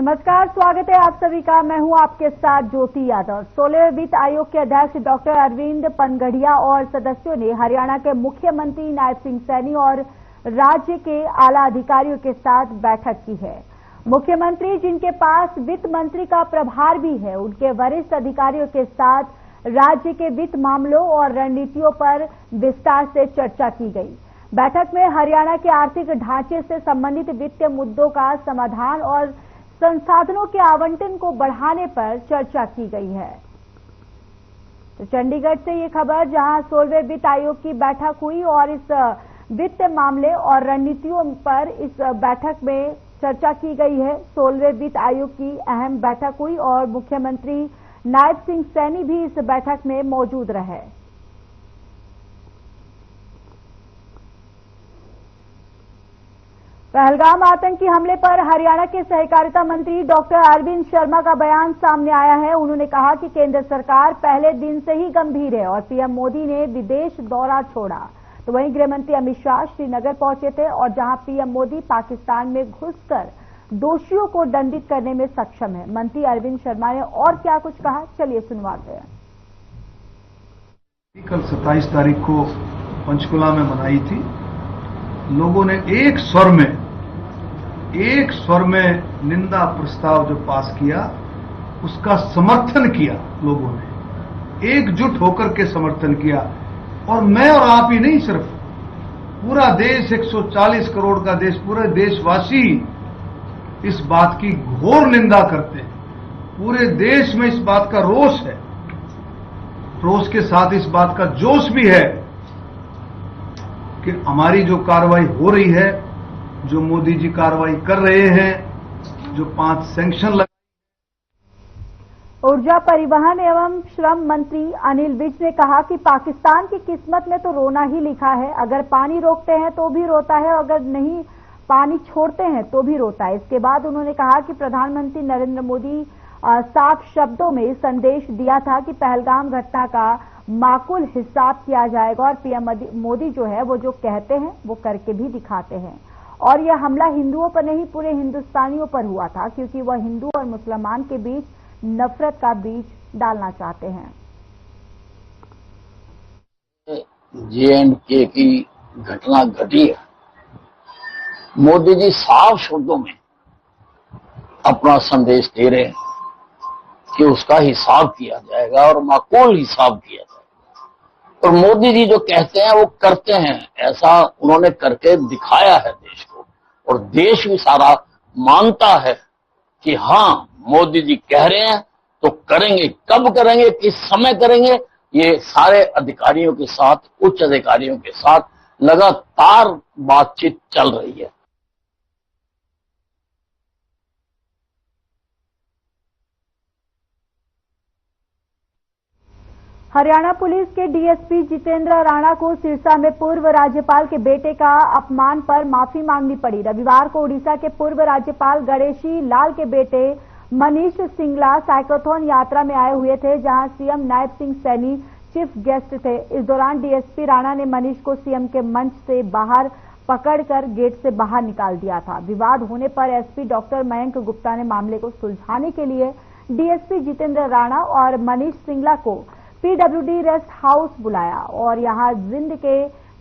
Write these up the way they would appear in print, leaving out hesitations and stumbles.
नमस्कार, स्वागत है आप सभी का। मैं हूं आपके साथ ज्योति यादव। 16वें वित्त आयोग के अध्यक्ष डॉक्टर अरविंद पनगड़िया और सदस्यों ने हरियाणा के मुख्यमंत्री नायब सिंह सैनी और राज्य के आला अधिकारियों के साथ बैठक की है। मुख्यमंत्री, जिनके पास वित्त मंत्री का प्रभार भी है, उनके वरिष्ठ अधिकारियों के साथ राज्य के वित्त मामलों और रणनीतियों पर विस्तार से चर्चा की गई। बैठक में हरियाणा के आर्थिक ढांचे से संबंधित वित्तीय मुद्दों का समाधान और संसाधनों के आवंटन को बढ़ाने पर चर्चा की गई है। तो चंडीगढ़ से ये खबर, जहां 16वें वित्त आयोग की बैठक हुई और इस वित्त मामले और रणनीतियों पर इस बैठक में चर्चा की गई है। 16वें वित्त आयोग की अहम बैठक हुई और मुख्यमंत्री नायब सिंह सैनी भी इस बैठक में मौजूद रहे। पहलगाम आतंकी हमले पर हरियाणा के सहकारिता मंत्री डॉक्टर अरविंद शर्मा का बयान सामने आया है। उन्होंने कहा कि केंद्र सरकार पहले दिन से ही गंभीर है और पीएम मोदी ने विदेश दौरा छोड़ा। तो वहीं गृहमंत्री अमित शाह श्रीनगर पहुंचे थे और जहां पीएम मोदी पाकिस्तान में घुसकर दोषियों को दंडित करने में सक्षम है। मंत्री अरविंद शर्मा ने और क्या कुछ कहा, चलिए सुनवाते हैं। कल 27 तारीख को पंचकुला में मनाई थी। लोगों ने एक स्वर में निंदा प्रस्ताव जो पास किया, उसका समर्थन किया। लोगों ने एकजुट होकर के समर्थन किया। और मैं और आप ही नहीं, सिर्फ पूरा देश, 140 करोड़ का देश, पूरे देशवासी इस बात की घोर निंदा करते हैं। पूरे देश में इस बात का रोष है। रोष के साथ इस बात का जोश भी है कि हमारी जो कार्रवाई हो रही है, जो मोदी जी कार्रवाई कर रहे हैं, जो 5 सैंक्शन लगे। ऊर्जा, परिवहन एवं श्रम मंत्री अनिल विज ने कहा कि पाकिस्तान की किस्मत में तो रोना ही लिखा है। अगर पानी रोकते हैं तो भी रोता है, अगर नहीं पानी छोड़ते हैं तो भी रोता है। इसके बाद उन्होंने कहा कि प्रधानमंत्री नरेंद्र मोदी साफ शब्दों में संदेश दिया था कि पहलगाम घटना का माकूल हिसाब किया जाएगा और पीएम मोदी जो है वो जो कहते हैं वो करके भी दिखाते हैं। और यह हमला हिंदुओं पर नहीं, पूरे हिंदुस्तानियों पर हुआ था, क्योंकि वह हिंदू और मुसलमान के बीच नफरत का बीज डालना चाहते हैं। JNK की घटना घटी है। मोदी जी साफ शब्दों में अपना संदेश दे रहे हैं कि उसका हिसाब किया जाएगा और माकूल हिसाब किया जाएगा। और मोदी जी जो कहते हैं वो करते हैं, ऐसा उन्होंने करके दिखाया है देश को। और देश भी सारा मानता है कि हाँ, मोदी जी कह रहे हैं तो करेंगे। कब करेंगे, किस समय करेंगे, ये सारे अधिकारियों के साथ, उच्च अधिकारियों के साथ लगातार बातचीत चल रही है। हरियाणा पुलिस के डीएसपी जितेंद्र राणा को सिरसा में पूर्व राज्यपाल के बेटे का अपमान पर माफी मांगनी पड़ी। रविवार को उड़ीसा के पूर्व राज्यपाल गणेशी लाल के बेटे मनीष सिंगला साइक्लोथॉन यात्रा में आए हुए थे, जहां CM Nayab Singh Saini chief guest थे। इस दौरान डीएसपी राणा ने मनीष को सीएम के मंच से बाहर पकड़कर गेट से बाहर निकाल दिया था। विवाद होने पर एसपी डॉक्टर मयंक गुप्ता ने मामले को सुलझाने के लिए डीएसपी जितेंद्र राणा और मनीष सिंगला को पीडब्ल्यूडी रेस्ट हाउस बुलाया और यहां जिंद के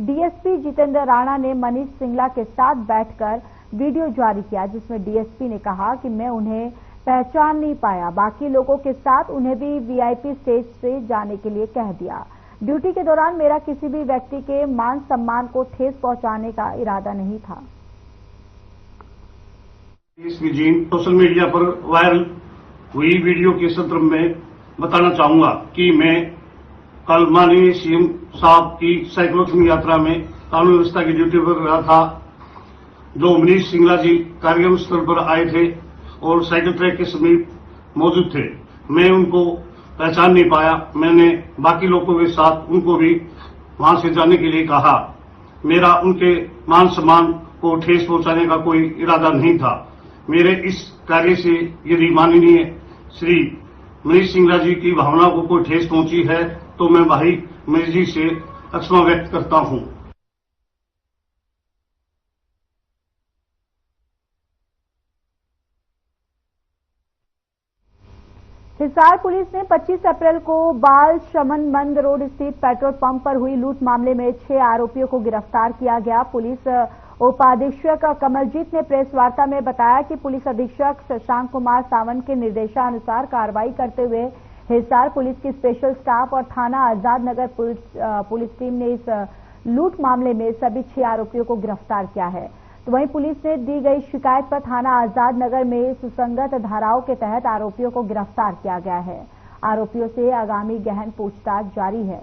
डीएसपी जितेंद्र राणा ने मनीष सिंगला के साथ बैठकर वीडियो जारी किया, जिसमें डीएसपी ने कहा कि मैं उन्हें पहचान नहीं पाया, बाकी लोगों के साथ उन्हें भी वीआईपी स्टेज से जाने के लिए कह दिया। ड्यूटी के दौरान मेरा किसी भी व्यक्ति के मान सम्मान को ठेस पहुंचाने का इरादा नहीं था। सोशल मीडिया पर वायरल हुई वीडियो के संदर्भ में बताना चाहूंगा कि मैं कल माननीय सीएम साहब की साइक्लोथॉन यात्रा में कानून व्यवस्था की ड्यूटी पर रहा था। जो मनीष सिंगला जी कार्यक्रम स्थल पर आए थे और साइकिल ट्रैक के समीप मौजूद थे, मैं उनको पहचान नहीं पाया। मैंने बाकी लोगों के साथ उनको भी वहां से जाने के लिए कहा। मेरा उनके मान सम्मान को ठेस पहुंचाने का कोई इरादा नहीं था। मेरे इस कार्य से यदि माननीय श्री मनीष सिंगला जी की भावना को कोई ठेस पहुंची है तो मैं भाई मनीष जी से क्षमा व्यक्त करता हूं। हिसार पुलिस ने 25 अप्रैल को बाल शमन मंद रोड स्थित पेट्रोल पंप पर हुई लूट मामले में 6 आरोपियों को गिरफ्तार किया गया। पुलिस उपाधीक्षक कमलजीत ने प्रेस वार्ता में बताया कि पुलिस अधीक्षक शशांक कुमार सावंत के निर्देशानुसार कार्रवाई करते हुए हिसार पुलिस की स्पेशल स्टाफ और थाना आजाद नगर पुलिस टीम ने इस लूट मामले में सभी 6 आरोपियों को गिरफ्तार किया है। तो वहीं पुलिस ने दी गई शिकायत पर थाना आजाद नगर में सुसंगत धाराओं के तहत आरोपियों को गिरफ्तार किया गया है। आरोपियों से आगामी गहन पूछताछ जारी है।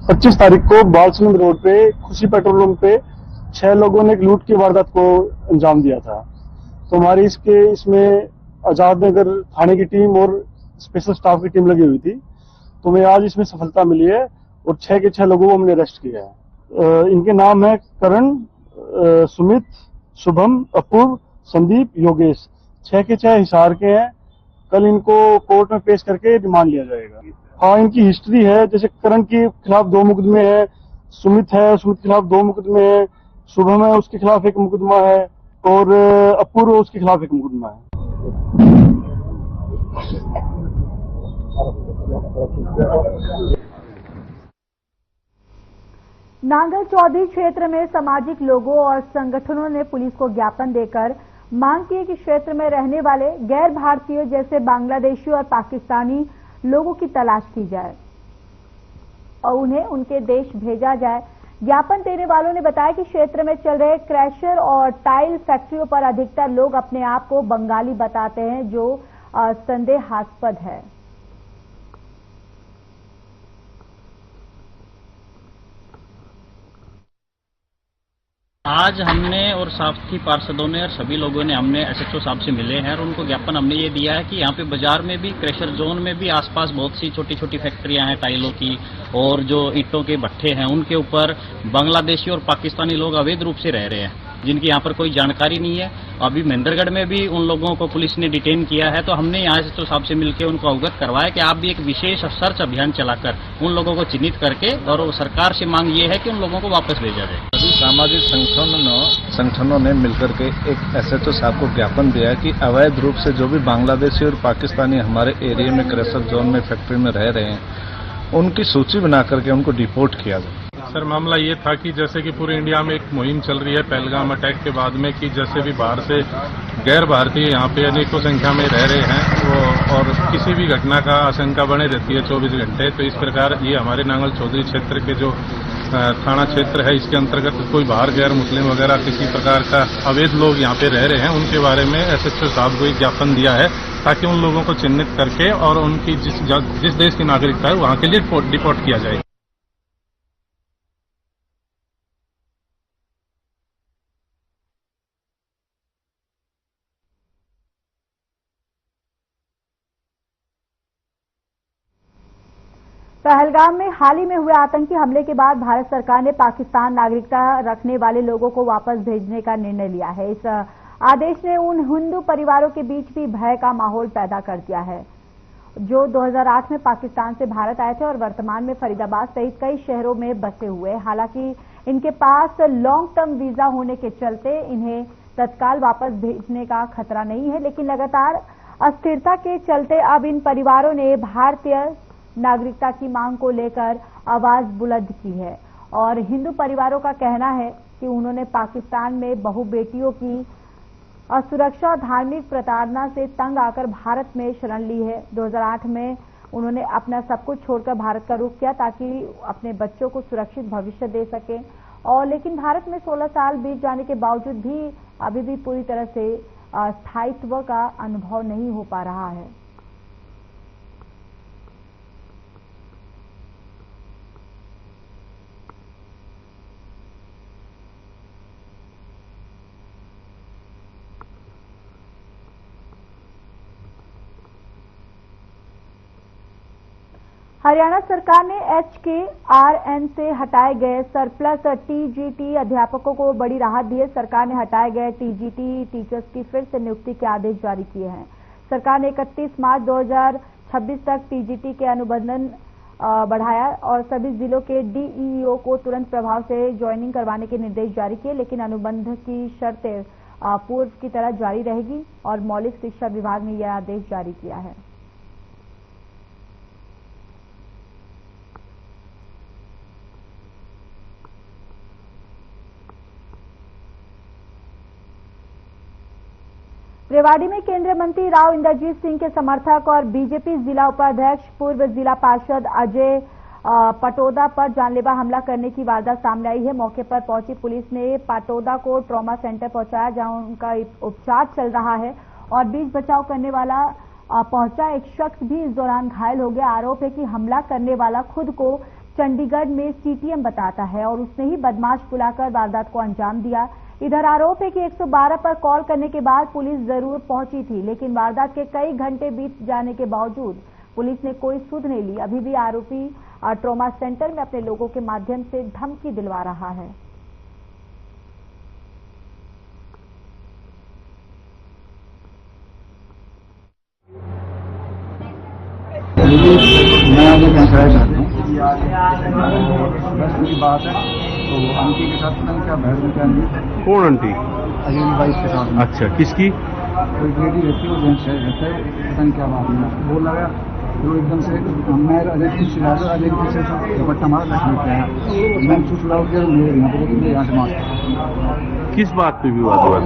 पच्चीस तारीख को बालसमुंद रोड पे खुशी पेट्रोल पंप पे 6 लोगों ने एक लूट की वारदात को अंजाम दिया था। तो हमारी इसमें आजाद नगर थाने की टीम और स्पेशल स्टाफ की टीम लगी हुई थी। तो हमें आज इसमें सफलता मिली है और 6 के 6 लोगों को हमने अरेस्ट किया है। इनके नाम है करण, सुमित, शुभम, अपूर्व, संदीप, योगेश। 6 के 6 हिसार के हैं। कल इनको कोर्ट में पेश करके रिमांड लिया जाएगा। हाँ, इनकी हिस्ट्री है, जैसे करण के खिलाफ 2 मुकदमे हैं, सुमित है, सुमित के खिलाफ 2 मुकदमे हैं, शुभम है, उसके खिलाफ 1 मुकदमा है और अपूर्व उसके खिलाफ 1 मुकदमा है। नांगल चौधरी क्षेत्र में सामाजिक लोगों और संगठनों ने पुलिस को ज्ञापन देकर मांग की कि क्षेत्र में रहने वाले गैर भारतीय जैसे बांग्लादेशी और पाकिस्तानी लोगों की तलाश की जाए और उन्हें उनके देश भेजा जाए। ज्ञापन देने वालों ने बताया कि क्षेत्र में चल रहे क्रैशर और टाइल फैक्ट्रियों पर अधिकतर लोग अपने आप को बंगाली बताते हैं, जो संदेहास्पद है। आज हमने और साथी पार्षदों ने और सभी लोगों ने हमने एसएचओ साहब से मिले हैं और उनको ज्ञापन हमने ये दिया है कि यहाँ पे बाजार में भी क्रशर जोन में भी आसपास बहुत सी छोटी छोटी फैक्ट्रियां हैं टाइलों की और जो ईंटों के भट्ठे हैं, उनके ऊपर बांग्लादेशी और पाकिस्तानी लोग अवैध रूप से रह रहे हैं, जिनकी यहाँ पर कोई जानकारी नहीं है। अभी महेंद्रगढ़ में भी उन लोगों को पुलिस ने डिटेन किया है। तो हमने यहाँ एसएचओ साहब से मिलकर उनको अवगत करवाया कि आप भी एक विशेष सर्च अभियान चलाकर उन लोगों को चिन्हित करके और सरकार से मांग ये है कि उन लोगों को वापस भेजा जाए। सामाजिक संगठनों ने मिलकर के एक एसएचओ साहब को ज्ञापन दिया कि अवैध रूप से जो भी बांग्लादेशी और पाकिस्तानी हमारे एरिया में क्रशर जोन में फैक्ट्री में रह रहे हैं, उनकी सूची बना करके उनको डिपोर्ट किया जाए। सर, मामला ये था कि जैसे कि पूरे इंडिया में एक मुहिम चल रही है पहलगाम अटैक के बाद में कि जैसे भी बाहर से गैर भारतीय यहाँ पे अनेकों संख्या में रह रहे हैं वो और किसी भी घटना का आशंका बने रहती है 24 घंटे। तो इस प्रकार ये हमारे नांगल चौधरी क्षेत्र के जो थाना क्षेत्र है, इसके अंतर्गत कोई बाहर गैर मुस्लिम वगैरह किसी प्रकार का अवैध लोग यहाँ पे रह रहे हैं, उनके बारे में एसएचओ साहब को एक ज्ञापन दिया है ताकि उन लोगों को चिन्हित करके और उनकी जिस देश की नागरिकता है वहाँ के लिए डिपोर्ट किया जाए। पहलगाम में हाल ही में हुए आतंकी हमले के बाद भारत सरकार ने पाकिस्तान नागरिकता रखने वाले लोगों को वापस भेजने का निर्णय लिया है। इस आदेश ने उन हिंदू परिवारों के बीच भी भय का माहौल पैदा कर दिया है जो 2008 में पाकिस्तान से भारत आए थे और वर्तमान में फरीदाबाद सहित कई शहरों में बसे हुए। हालांकि इनके पास लॉन्ग टर्म वीजा होने के चलते इन्हें तत्काल वापस भेजने का खतरा नहीं है, लेकिन लगातार अस्थिरता के चलते अब इन परिवारों ने भारतीय नागरिकता की मांग को लेकर आवाज बुलंद की है और हिंदू परिवारों का कहना है कि उन्होंने पाकिस्तान में बहु बेटियों की असुरक्षा, धार्मिक प्रताड़ना से तंग आकर भारत में शरण ली है। 2008 में उन्होंने अपना सब कुछ छोड़कर भारत का रुख किया ताकि अपने बच्चों को सुरक्षित भविष्य दे सके और लेकिन भारत में 16 साल बीत जाने के बावजूद भी अभी भी पूरी तरह से स्थायित्व का अनुभव नहीं हो पा रहा है। हरियाणा सरकार ने HKRN से हटाए गए सरप्लस TGT अध्यापकों को बड़ी राहत दी है। सरकार ने हटाए गए TGT टीचर्स की फिर से नियुक्ति के आदेश जारी किए हैं। सरकार ने 31 मार्च 26 तक टीजीटी के अनुबंधन बढ़ाया और सभी जिलों के डीईओ को तुरंत प्रभाव से ज्वाइनिंग करवाने के निर्देश जारी किए, लेकिन अनुबंध की शर्तें पूर्व की तरह जारी रहेगी और मौलिक शिक्षा विभाग ने यह आदेश जारी किया है। रेवाड़ी में केंद्रीय मंत्री राव इंद्रजीत सिंह के समर्थक और बीजेपी जिला उपाध्यक्ष पूर्व जिला पार्षद अजय पटोदा पर जानलेवा हमला करने की वारदात सामने आई है। मौके पर पहुंची पुलिस ने पटोदा को ट्रॉमा सेंटर पहुंचाया, जहां उनका उपचार चल रहा है और बीच बचाव करने वाला पहुंचा। एक शख्स भी इस दौरान घायल हो गया। आरोप है कि हमला करने वाला खुद को चंडीगढ़ में सीटीएम बताता है और उसने ही बदमाश बुलाकर वारदात को अंजाम दिया। इधर आरोप है कि 112 पर कॉल करने के बाद पुलिस जरूर पहुंची थी, लेकिन वारदात के कई घंटे बीत जाने के बावजूद पुलिस ने कोई सुध नहीं ली। अभी भी आरोपी ट्रॉमा सेंटर में अपने लोगों के माध्यम से धमकी दिलवा रहा है। मैं आगे पहुंचाया चाहता हूँ। बस मेरी बात है तो आंटी के साथ पता नहीं क्या बहस में क्या। कौन आंटी? अजय वाइफ के साथ। अच्छा, किसकी? कोई लेडी रहती है, जेंट्स रहता है, पता नहीं क्या बात है। बोल लगा जो एकदम से मैं अजय की चिल्ला रहा, अजय पीछे से दुपट्टा मारा, लक्ष्मी पे आया। मैं चुचला गया मेरे यहाँ पे, लेकिन यहाँ से मार। किस बात पे विवाद हुआ?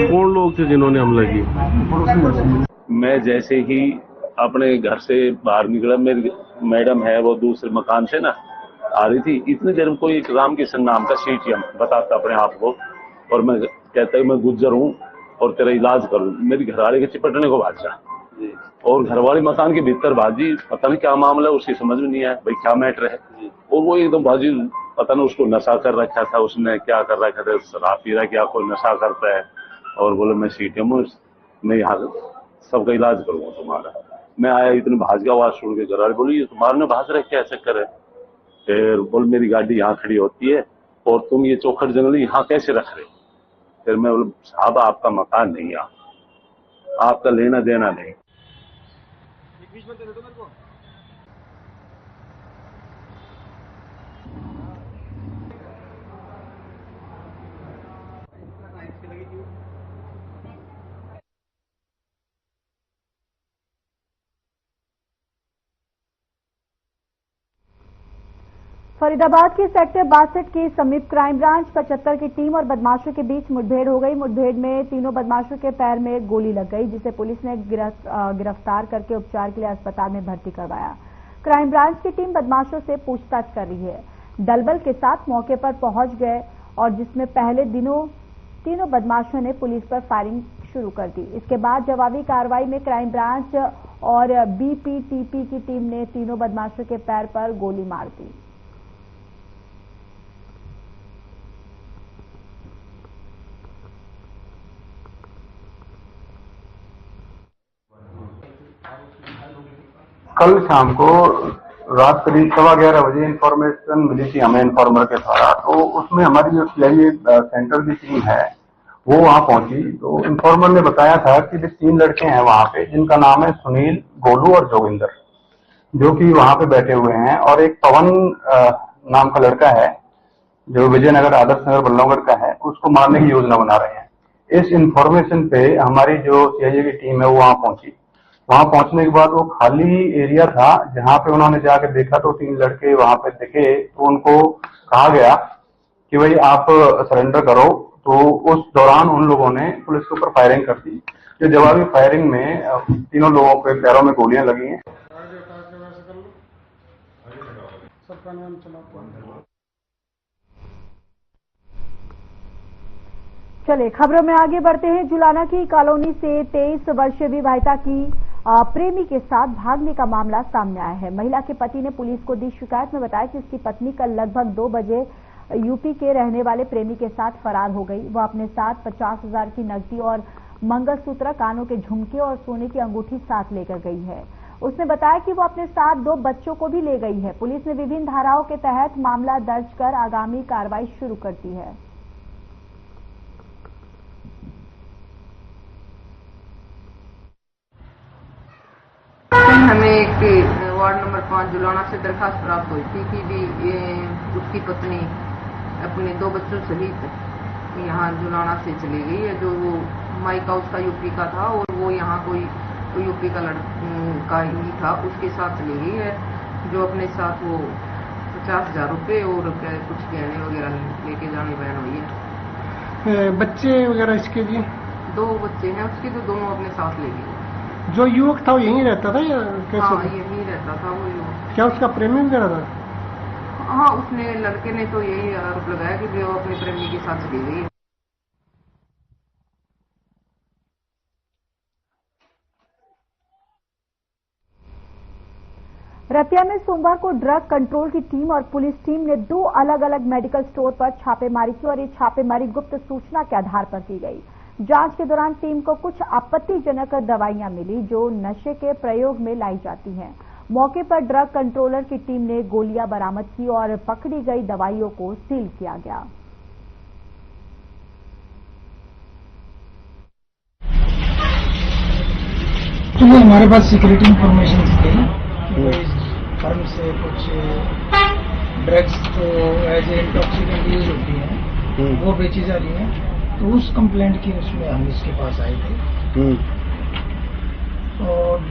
कौन लोग थे जिन्होंने हमला किया? मैं जैसे ही अपने घर से बाहर निकला, मेरी मैडम है वो दूसरे मकान से ना आ रही थी, इतनी देर में कोई राम किशन नाम का सीटीएम बताता अपने आप को, और मैं कहता है मैं गुज्जर हूँ और तेरा इलाज करूँ। मेरी घरवाले के चिपटने को भाजा और घरवाली मकान के भीतर भाजी, पता नहीं क्या मामला है, उसकी समझ में नहीं आया भाई क्या मैटर है। और वो एकदम भाजी, पता नहीं उसको नशा कर रखा था, उसने क्या कर रखा था, शराब पी रहा क्या कोई नशा करता है, और बोले मैं सीटीएम हूँ, मैं यहाँ सबका इलाज करूंगा तुम्हारा। मैं आया, इतनी भाज की आवाज सुन के घरवाले बोली ये तुम्हारे ने भाज रहे क्या चक्कर है? फिर बोल मेरी गाड़ी यहाँ खड़ी होती है और तुम ये चौखट जंगली यहाँ कैसे रख रहे? फिर मैं बोला साहब आपका मकान नहीं, आपका लेना देना नहीं। फरीदाबाद के सेक्टर 62 के समीप क्राइम ब्रांच 75 की टीम और बदमाशों के बीच मुठभेड़ हो गई। मुठभेड़ में तीनों बदमाशों के पैर में गोली लग गई, जिसे पुलिस ने गिरफ्तार करके उपचार के लिए अस्पताल में भर्ती करवाया। क्राइम ब्रांच की टीम बदमाशों से पूछताछ कर रही है। दलबल के साथ मौके पर पहुंच गए और जिसमें पहले दिनों तीनों बदमाशों ने पुलिस पर फायरिंग शुरू कर दी। इसके बाद जवाबी कार्रवाई में क्राइम ब्रांच और बीपीटीपी की टीम ने तीनों बदमाशों के पैर पर गोली मार दी। कल शाम को रात करीब 11:15 बजे इंफॉर्मेशन मिली थी हमें इन्फॉर्मर के द्वारा, तो उसमें हमारी जो सीआईए सेंटर की टीम है वो वहां पहुंची। तो इन्फॉर्मर ने बताया था कि 3 लड़के हैं वहां पे, जिनका नाम है सुनील, गोलू और जोगिंदर, जो कि वहां पे बैठे हुए हैं, और एक पवन नाम का लड़का है जो विजयनगर आदर्श नगर बल्लभगढ़ का है, उसको मारने की योजना बना रहे हैं। इस इंफॉर्मेशन पे हमारी जो सीआईए की टीम है वो वहां पहुंची। वहां पहुंचने के बाद वो खाली एरिया था, जहां पे उन्होंने जाकर देखा तो 3 लड़के वहां पे दिखे। तो उनको कहा गया कि भाई आप सरेंडर करो। तो उस दौरान उन लोगों ने पुलिस के ऊपर फायरिंग कर दी। जो जवाबी फायरिंग में तीनों लोगों के पैरों में गोलियां लगी हैं। चलिए खबरों में आगे बढ़ते हैं। जुलाना की कॉलोनी से 23 वर्षीय विवाहिता की प्रेमी के साथ भागने का मामला सामने आया है। महिला के पति ने पुलिस को दी शिकायत में बताया कि उसकी पत्नी कल लगभग 2 बजे यूपी के रहने वाले प्रेमी के साथ फरार हो गई। वह अपने साथ 50,000 की नकदी और मंगलसूत्र, कानों के झुमके और सोने की अंगूठी साथ लेकर गई है। उसने बताया कि वो अपने साथ 2 बच्चों को भी ले गई है। पुलिस ने विभिन्न धाराओं के तहत मामला दर्ज कर आगामी कार्रवाई शुरू कर दी है। के वार्ड नंबर 5 जुलाना से दरखास्त प्राप्त हुई थी कि भी उसकी पत्नी अपने 2 बच्चों सहित यहाँ जुलाना से चली गई है। जो वो माइका उसका यूपी का था और वो यहाँ कोई यूपी का लड़का ही था, उसके साथ चली गई है। जो अपने साथ वो 50,000 रुपये और कुछ गहने वगैरह लेके जाने बहन हुई है। बच्चे वगैरह इसके जी 2 बच्चे हैं उसके, तो दोनों अपने साथ ले गए। जो युवक था वो यहीं रहता था या कैसे? हाँ, यहीं रहता था वो युवक। क्या उसका प्रेमी वगैरह था? हाँ, उसने लड़के ने तो यही आरोप लगाया कि वो अपने प्रेमी के साथ चली गई। रतिया में सोमवार को ड्रग कंट्रोल की टीम और पुलिस टीम ने 2 अलग अलग मेडिकल स्टोर पर छापेमारी की और ये छापेमारी गुप्त सूचना के आधार पर की गई। जांच के दौरान टीम को कुछ आपत्तिजनक दवाइयां मिली जो नशे के प्रयोग में लाई जाती हैं। मौके पर ड्रग कंट्रोलर की टीम ने गोलियां बरामद की और पकड़ी गई दवाइयों को सील किया गया। तो हमारे पास सिक्योरिटी इंफॉर्मेशन थी, फर्म से कुछ ड्रग्स तो एज ए इंटॉक्सिकेंट यूज होती हैं, वो बेची जा रही हैं। तो उस कंप्लेंट की उसमें हम इसके पास आए थे और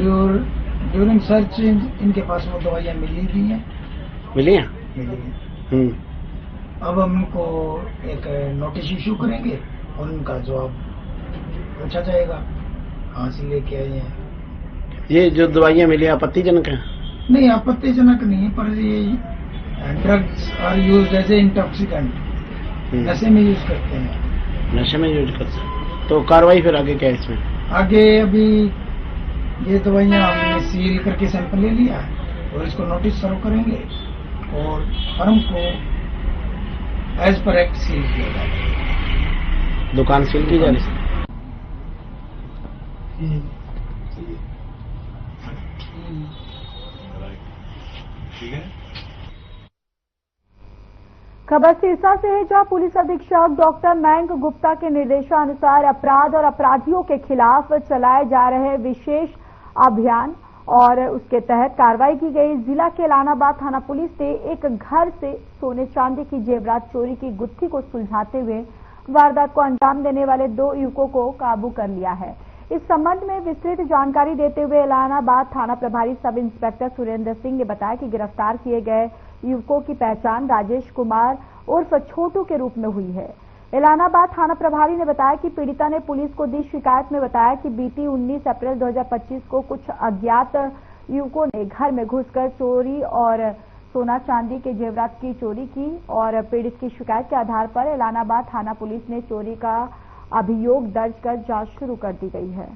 ड्यूरिंग सर्च इनके पास वो दवाइयाँ मिली भी हैं। मिली हैं? मिली हैं। अब हम इनको एक नोटिस इशू करेंगे और उनका जवाब पूछा जाएगा कहाँ से लेके आए हैं। ये जो दवाइयाँ मिली आपत्तिजनक है? नहीं, आपत्तिजनक नहीं है, पर ये drugs are used as a intoxicant, नशे में यूज करते हैं। नशे में यूज करते हैं। तो कार्रवाई फिर आगे क्या है इसमें? आगे अभी ये दवाइयाँ हमने सील करके सैंपल ले लिया और इसको नोटिस सर्व करेंगे और फर्म को एज पर एक्ट सील किया जाएगा। दुकान सील की जा रही है। खबर सिरसा से है, जहां पुलिस अधीक्षक डॉक्टर मयंक गुप्ता के निर्देशानुसार अपराध और अपराधियों के खिलाफ चलाए जा रहे विशेष अभियान और उसके तहत कार्रवाई की गई। जिला के एलानाबाद थाना पुलिस ने एक घर से सोने चांदी की जेवरात चोरी की गुत्थी को सुलझाते हुए वारदात को अंजाम देने वाले 2 युवकों को काबू कर लिया है। इस संबंध में विस्तृत जानकारी देते हुए एलानाबाद थाना प्रभारी सब इंस्पेक्टर सुरेंद्र सिंह ने बताया कि गिरफ्तार किए गए युवकों की पहचान राजेश कुमार उर्फ छोटू के रूप में हुई है। एलानाबाद थाना प्रभारी ने बताया कि पीड़िता ने पुलिस को दी शिकायत में बताया कि बीती 19 अप्रैल 2025 को कुछ अज्ञात युवकों ने घर में घुसकर चोरी और सोना चांदी के जेवरात की चोरी की और पीड़ित की शिकायत के आधार पर एलानाबाद थाना पुलिस ने चोरी का अभियोग दर्ज कर जांच शुरू कर दी गई है।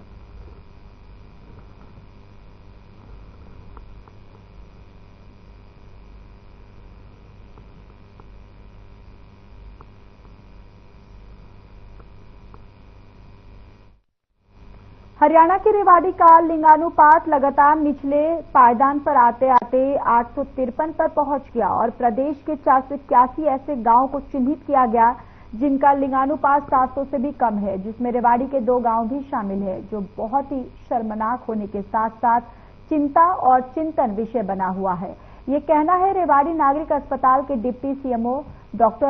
हरियाणा के रेवाड़ी का लिंगानुपात लगातार निचले पायदान पर आते आते 853 पर पहुंच गया और प्रदेश के 481 ऐसे गांवों को चिन्हित किया गया जिनका लिंगानुपात 700 से भी कम है, जिसमें रेवाड़ी के 2 गांव भी शामिल है, जो बहुत ही शर्मनाक होने के साथ साथ चिंता और चिंतन विषय बना हुआ है। ये कहना है रेवाड़ी नागरिक अस्पताल के deputy CMO doctor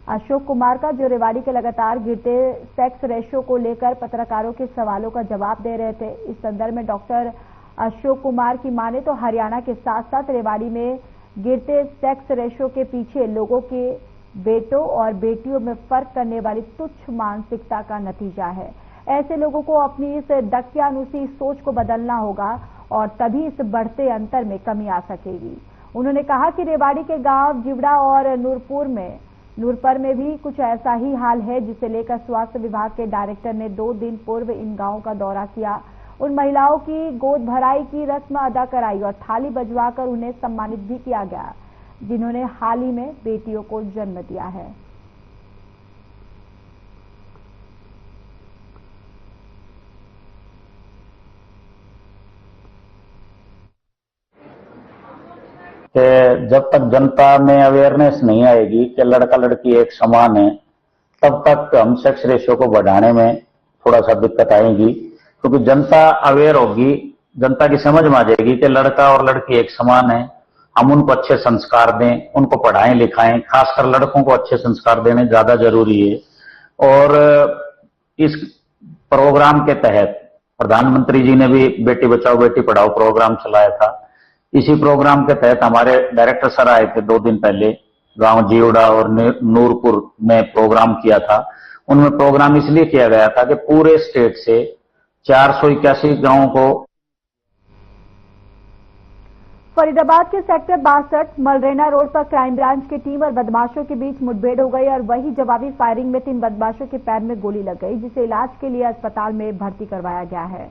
Ashok Kumar का, जो रेवाड़ी के लगातार गिरते सेक्स रेशो को लेकर पत्रकारों के सवालों का जवाब दे रहे थे। इस संदर्भ में डॉक्टर अशोक कुमार की माने तो हरियाणा के साथ साथ रेवाड़ी में गिरते सेक्स रेशो के पीछे लोगों के बेटों और बेटियों में फर्क करने वाली तुच्छ मानसिकता का नतीजा है। ऐसे लोगों को अपनी इस दकियानुसी सोच को बदलना होगा और तभी इस बढ़ते अंतर में कमी आ सकेगी। उन्होंने कहा कि रेवाड़ी के गांव जिवड़ा और नूरपर में भी कुछ ऐसा ही हाल है, जिसे लेकर स्वास्थ्य विभाग के डायरेक्टर ने 2 दिन पूर्व इन गांवों का दौरा किया। उन महिलाओं की गोद भराई की रस्म अदा कराई और थाली बजवाकर उन्हें सम्मानित भी किया गया, जिन्होंने हाल ही में बेटियों को जन्म दिया है। जब तक जनता में अवेयरनेस नहीं आएगी कि लड़का लड़की एक समान है, तब तक हम सेक्स रेशियो को बढ़ाने में थोड़ा सा दिक्कत आएगी, क्योंकि जनता अवेयर होगी जनता की समझ में आ जाएगी कि लड़का और लड़की एक समान है। हम उनको अच्छे संस्कार दें, उनको पढ़ाएं लिखाएं, खासकर लड़कों को अच्छे संस्कार देने ज्यादा जरूरी है। और इस प्रोग्राम के तहत प्रधानमंत्री जी ने भी बेटी बचाओ बेटी पढ़ाओ प्रोग्राम चलाया था। इसी प्रोग्राम के तहत हमारे डायरेक्टर सर आए थे 2 दिन पहले, गांव जीवड़ा और नूरपुर में प्रोग्राम किया था। उनमें प्रोग्राम इसलिए किया गया था कि पूरे स्टेट से 481 गांवों को। फरीदाबाद के सेक्टर 62 मलरेना रोड पर क्राइम ब्रांच की टीम और बदमाशों के बीच मुठभेड़ हो गई और वही जवाबी फायरिंग में 3 बदमाशों के पैर में गोली लग गई, जिसे इलाज के लिए अस्पताल में भर्ती करवाया गया है।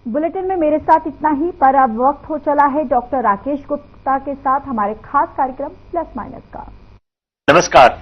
बुलेटिन में मेरे साथ इतना ही, पर अब वक्त हो चला है डॉक्टर राकेश गुप्ता के साथ हमारे खास कार्यक्रम प्लस माइनस का। नमस्कार।